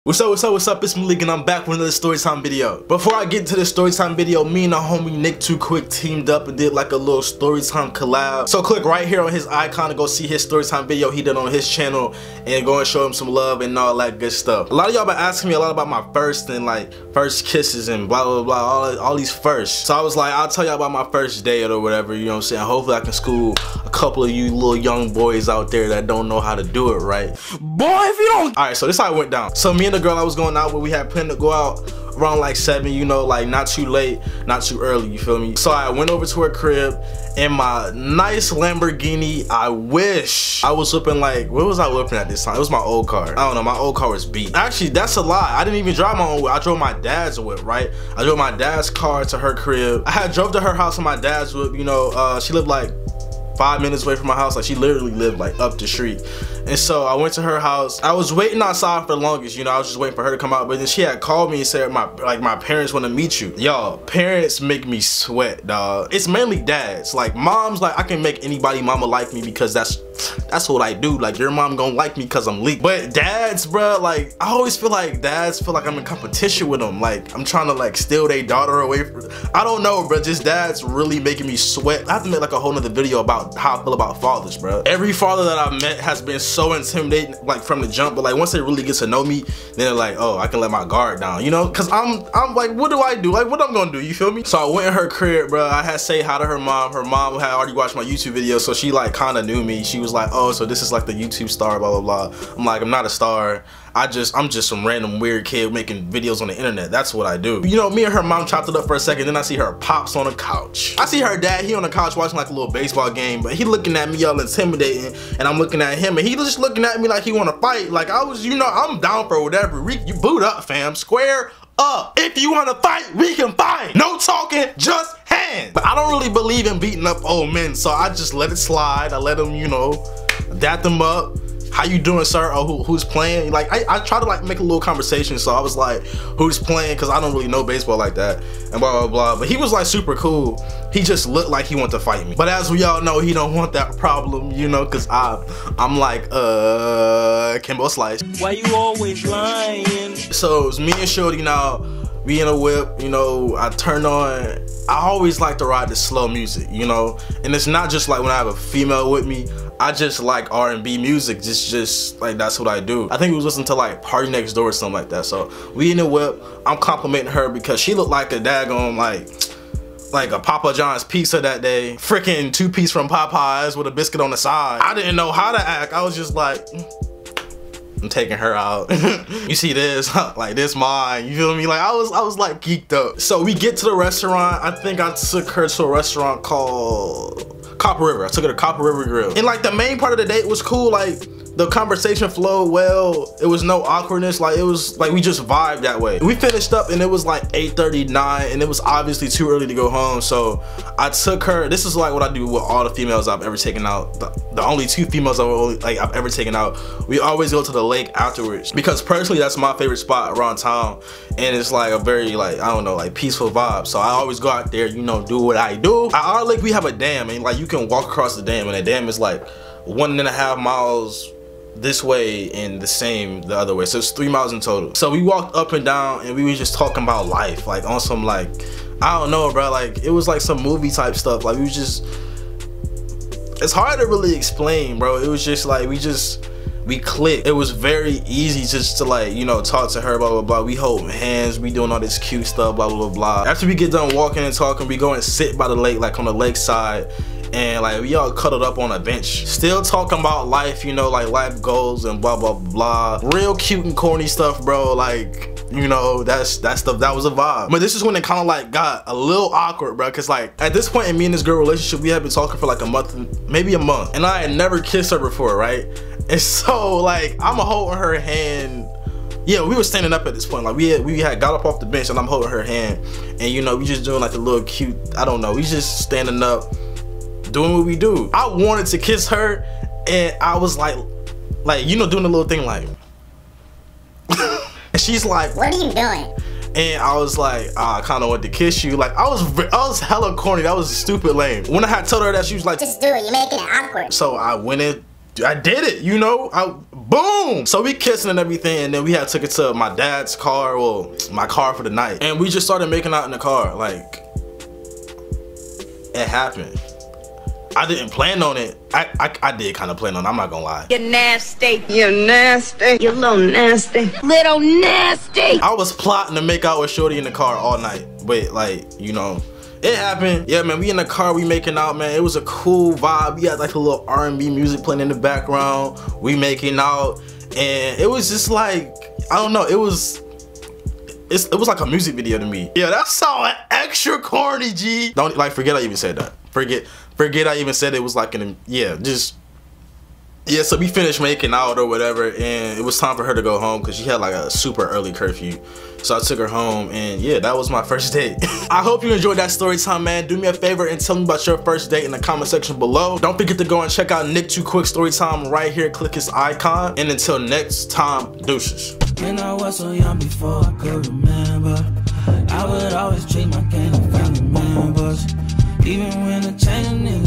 What's up, it's Malik and I'm back with another Storytime video. Before I get to the Storytime video, me and the homie Nick Too Quick teamed up and did like a little Storytime collab. So click right here on his icon to go see his Storytime video he did on his channel and go and show him some love and all that good stuff. A lot of y'all been asking me a lot about my first and like first kisses and blah blah blah, all these firsts. So I was like, I'll tell y'all about my first date or whatever, you know what I'm saying? Hopefully I can school a couple of you little young boys out there that don't know how to do it right. Boy, if you don't. Alright, so this is how it went down. So me and the girl I was going out with, we had planned to go out around like 7, you know, like not too late, not too early, you feel me? So I went over to her crib in my nice Lamborghini. I wish I was whipping, like, what was I whipping at this time? It was my old car. I don't know, my old car was beat. Actually, that's a lie. I didn't even drive my own whip. I drove my dad's whip, right? I drove my dad's car to her crib. I had drove to her house on my dad's whip, you know, she lived like 5 minutes away from my house. Like, she literally lived like up the street. And so I went to her house. I was waiting outside for the longest, you know, I was just waiting for her to come out. But then she had called me and said, my parents want to meet you. Y'all, parents make me sweat, dog. It's mainly dads. Like, moms, like, I can make anybody mama like me because that's what I do. Like, your mom gonna like me because I'm leak. But dads, bro, like, I always feel like dads feel like I'm in competition with them. Like, I'm trying to like steal their daughter away from, I don't know, bro. Just dads really making me sweat. I have to make like a whole nother video about how I feel about fathers, bro. Every father that I've met has been so intimidating, like from the jump, but like once they really get to know me, then they're like, oh, I can let my guard down, you know? Cause I'm like, what do I do? Like, what I'm gonna do, you feel me? So I went in her crib, bro. I had say hi to her mom. Her mom had already watched my YouTube video, so she like kind of knew me. She was like, oh, so this is like the YouTube star, blah blah blah. I'm like, I'm not a star. I'm just some random weird kid making videos on the internet. That's what I do. You know, me and her mom chopped it up for a second, then I see her pops on the couch. I see her dad, he on the couch watching like a little baseball game, but he looking at me all intimidating, and I'm looking at him, and he just looking at me like he wanna fight. Like, I was, you know, I'm down for whatever. You boot up, fam. Square up. If you wanna fight, we can fight. No talking, just hands. But I don't really believe in beating up old men, so I just let it slide. I let him, you know, dap them up. How you doing, sir? Oh, who's playing? Like, I try to like make a little conversation, so I was like, who's playing? Because I don't really know baseball like that, and blah blah blah. But he was like super cool. He just looked like he wanted to fight me. But as we all know, he don't want that problem, you know, because I'm like, Kimbo Slice. Why you always lying? So it's me and Shorty now. We in a whip, you know, I turn on, I always like to ride the slow music, you know, and it's not just like when I have a female with me, I just like R&B music, just like that's what I do. I think we was listening to like Party Next Door or something like that. So we in the whip, I'm complimenting her because she looked like a daggone like a Papa John's pizza that day, freaking 2-piece from Popeyes with a biscuit on the side. I didn't know how to act. I was just like, I'm taking her out. You see this? Like, this mine. You feel me? Like, I was like geeked up. So we get to the restaurant. I think I took her to a restaurant called Copper River. I took her to Copper River Grill. And like the main part of the date was cool. Like, the conversation flowed well. It was no awkwardness. Like, it was like we just vibed that way. We finished up and it was like 8:39 and it was obviously too early to go home. So I took her. This is like what I do with all the females I've ever taken out. The only 2 females I've ever taken out. We always go to the lake afterwards because personally that's my favorite spot around town, and it's like a very, like, I don't know, like peaceful vibe. So I always go out there, you know, do what I do. At our lake we have a dam, and like you can walk across the dam, and the dam is like 1.5 miles this way and the other way, so it's 3 miles in total. So we walked up and down and we were just talking about life, like on some, like, I don't know, bro, like it was like some movie type stuff. Like, we was just, it's hard to really explain, bro. It was just like we clicked. It was very easy just to, like, you know, talk to her, blah blah blah. We hold hands, we doing all this cute stuff, blah blah blah. After we get done walking and talking, we go and sit by the lake, like on the lake side, and like we all cuddled up on a bench, still talking about life, you know, like life goals and blah blah blah. Real cute and corny stuff, bro. Like, you know, that stuff, that was a vibe. But this is when it kind of like got a little awkward, bro, because like at this point in me and this girl relationship, we had been talking for like a month, maybe a month, and I had never kissed her before, right? And so like I'm holding her hand. Yeah, we were standing up at this point. Like we had got up off the bench and I'm holding her hand, and you know, we just doing like a little cute, I don't know, we just standing up doing what we do. I wanted to kiss her, and I was like, you know, doing a little thing like and she's like, what are you doing? And I was like, I kind of want to kiss you. Like, I was hella corny. That was stupid lame. When I had told her that, she was like, just do it, you're making it awkward. So I went in, I did it, you know, boom. So we kissing and everything, and then we had took it to my dad's car, well, my car for the night, and we just started making out in the car. Like, it happened. I didn't plan on it. I did kind of plan on it, I'm not gonna lie. You're nasty. You're nasty. You're little nasty. Little nasty. I was plotting to make out with shorty in the car all night, but like, you know, it happened. Yeah, man, we in the car, we making out, man. It was a cool vibe. We had like a little R&B music playing in the background. We making out, and it was just like, I don't know, it was like a music video to me. Yeah, that sounded extra corny, G. Don't, like, forget I even said that. Forget I even said it was like yeah, so we finished making out or whatever, and it was time for her to go home because she had like a super early curfew. So I took her home, and yeah, that was my first date. I hope you enjoyed that story time, man. Do me a favor and tell me about your first date in the comment section below. Don't forget to go and check out Nick Too Quick story time right here. Click his icon, and until next time, deuces. When I was so young before I could remember, I would always treat my gang like family members. Even when the changing